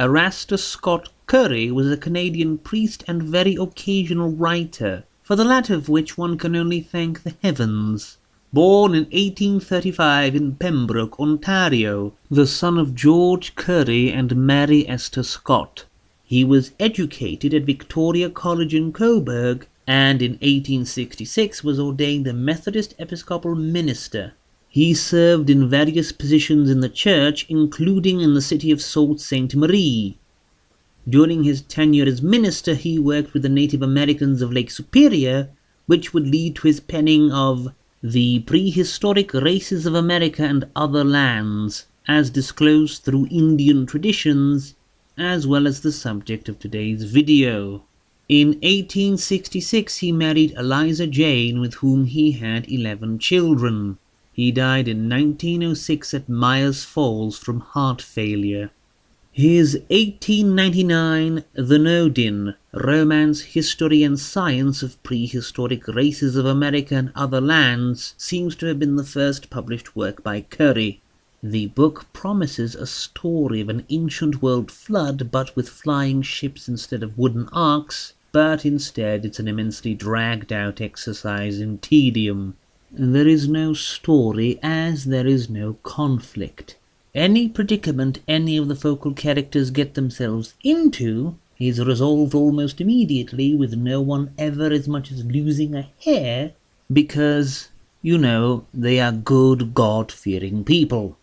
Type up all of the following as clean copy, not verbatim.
Erastus Scott Curry was a Canadian priest and very occasional writer, for the latter of which one can only thank the heavens. Born in 1835 in Pembroke, Ontario, the son of George Curry and Mary Esther Scott. He was educated at Victoria College in Coburg and in 1866 was ordained a Methodist Episcopal minister. He served in various positions in the church, including in the city of Sault Ste. Marie. During his tenure as minister, he worked with the Native Americans of Lake Superior, which would lead to his penning of The Prehistoric Races of America and Other Lands, as disclosed through Indian traditions, as well as the subject of today's video. In 1866, he married Eliza Jane, with whom he had 11 children. He died in 1906 at Myers Falls from heart failure. His 1899 The Nodin, Romance, History and Science of Prehistoric Races of America and Other Lands, seems to have been the first published work by Curry. The book promises a story of an ancient world flood, but with flying ships instead of wooden arks, but instead it's an immensely dragged-out exercise in tedium. There is no story, as there is no conflict. Any predicament any of the focal characters get themselves into is resolved almost immediately, with no one ever as much as losing a hair, because, they are good, God-fearing people.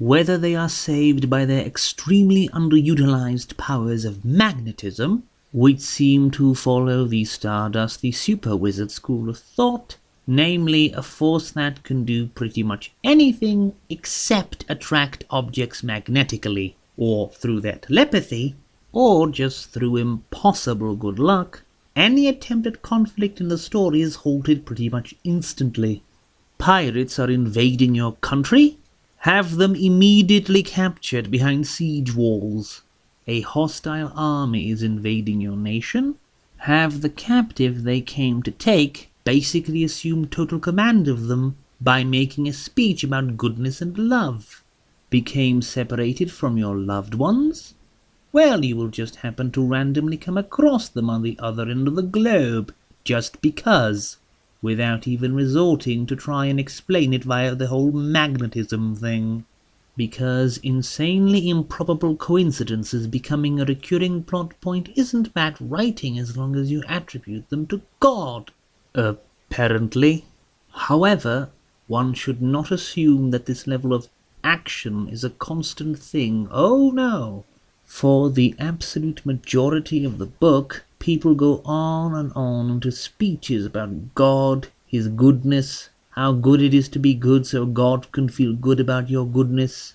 Whether they are saved by their extremely underutilized powers of magnetism, which seem to follow the Stardusty super wizard school of thought, namely a force that can do pretty much anything except attract objects magnetically, or through their telepathy, or just through impossible good luck, any attempt at conflict in the story is halted pretty much instantly. Pirates are invading your country? Have them immediately captured behind siege walls. A hostile army is invading your nation? Have the captive they came to take basically assume total command of them by making a speech about goodness and love. Became separated from your loved ones? Well, you will just happen to randomly come across them on the other end of the globe, just because, without even resorting to try and explain it via the whole magnetism thing. Because insanely improbable coincidences becoming a recurring plot point isn't bad writing as long as you attribute them to God. Apparently. However, one should not assume that this level of action is a constant thing. Oh no! For the absolute majority of the book, people go on and on into speeches about God, His goodness, how good it is to be good so God can feel good about your goodness,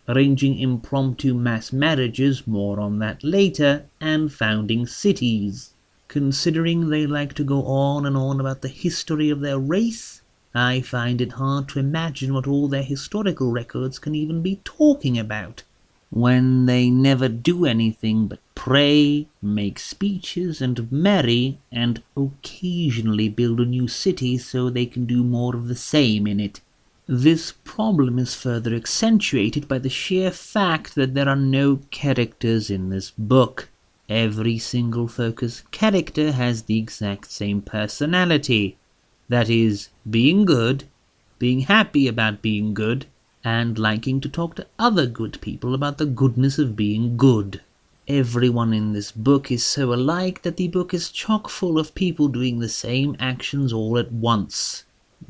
arranging impromptu mass marriages, more on that later, and founding cities. Considering they like to go on and on about the history of their race, I find it hard to imagine what all their historical records can even be talking about, when they never do anything but pray, make speeches, and marry, and occasionally build a new city so they can do more of the same in it. This problem is further accentuated by the sheer fact that there are no characters in this book. Every single focus character has the exact same personality. That is, being good, being happy about being good, and liking to talk to other good people about the goodness of being good. Everyone in this book is so alike that the book is chock full of people doing the same actions all at once,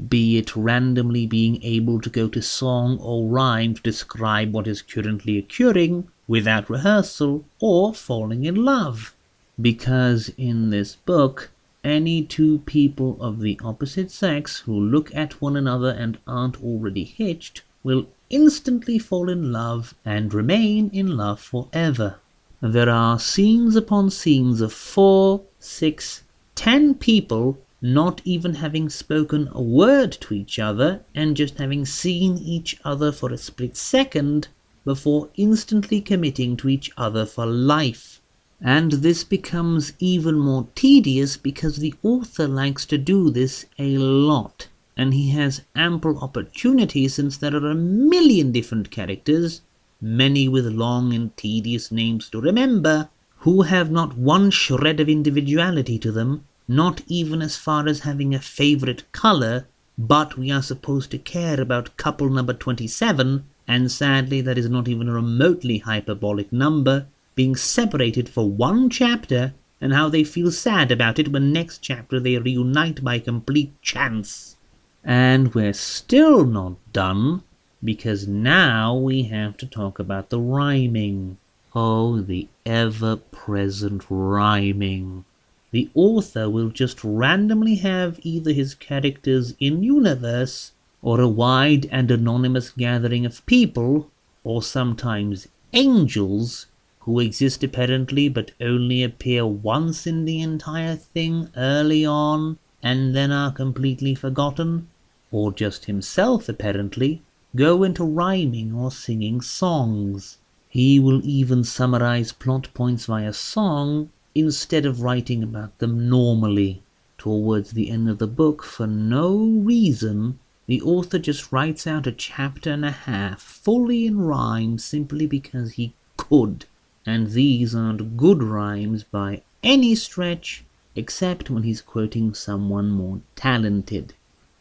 be it randomly being able to go to song or rhyme to describe what is currently occurring without rehearsal, or falling in love. Because in this book, any two people of the opposite sex who look at one another and aren't already hitched will instantly fall in love and remain in love forever. There are scenes upon scenes of 4, 6, 10 people not even having spoken a word to each other and just having seen each other for a split second before instantly committing to each other for life. And this becomes even more tedious because the author likes to do this a lot, and he has ample opportunity since there are a million different characters, many with long and tedious names to remember, who have not one shred of individuality to them, not even as far as having a favorite color, but we are supposed to care about couple number 27, and sadly that is not even a remotely hyperbolic number, being separated for one chapter, and how they feel sad about it when next chapter they reunite by complete chance. And we're still not done, because now we have to talk about the rhyming. Oh, the ever-present rhyming. The author will just randomly have either his characters in universe, or a wide and anonymous gathering of people, or sometimes angels, who exist apparently but only appear once in the entire thing early on, and then are completely forgotten, or just himself apparently, go into rhyming or singing songs. He will even summarize plot points via song instead of writing about them normally. Towards the end of the book, for no reason, the author just writes out a chapter and a half fully in rhyme simply because he could. And these aren't good rhymes by any stretch, except when he's quoting someone more talented.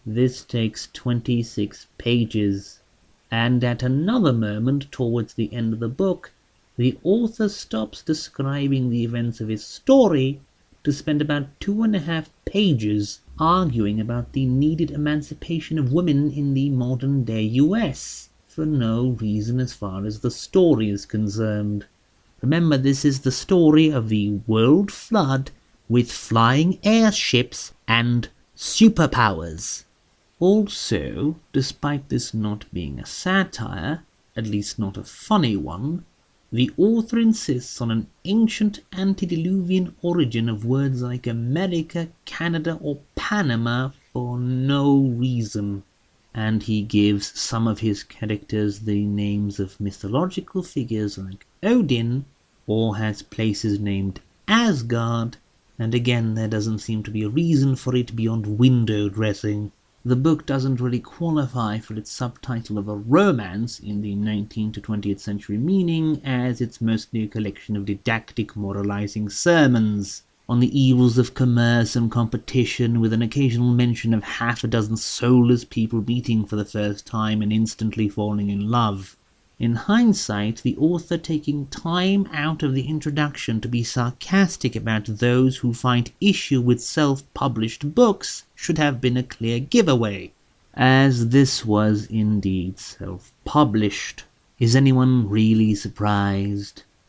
This takes 26 pages. And at another moment, towards the end of the book, the author stops describing the events of his story to spend about 2.5 pages arguing about the needed emancipation of women in the modern day US, for no reason as far as the story is concerned. Remember, this is the story of the world flood with flying airships and superpowers. Also, despite this not being a satire, at least not a funny one, the author insists on an ancient antediluvian origin of words like America, Canada, or Panama for no reason. And he gives some of his characters the names of mythological figures like Odin, or has places named Asgard, and again there doesn't seem to be a reason for it beyond window dressing. The book doesn't really qualify for its subtitle of a romance in the 19th to 20th century meaning, as it's mostly a collection of didactic moralizing sermons on the evils of commerce and competition, with an occasional mention of half a dozen soulless people meeting for the first time and instantly falling in love. In hindsight, the author taking time out of the introduction to be sarcastic about those who find issue with self-published books should have been a clear giveaway, as this was indeed self-published. Is anyone really surprised?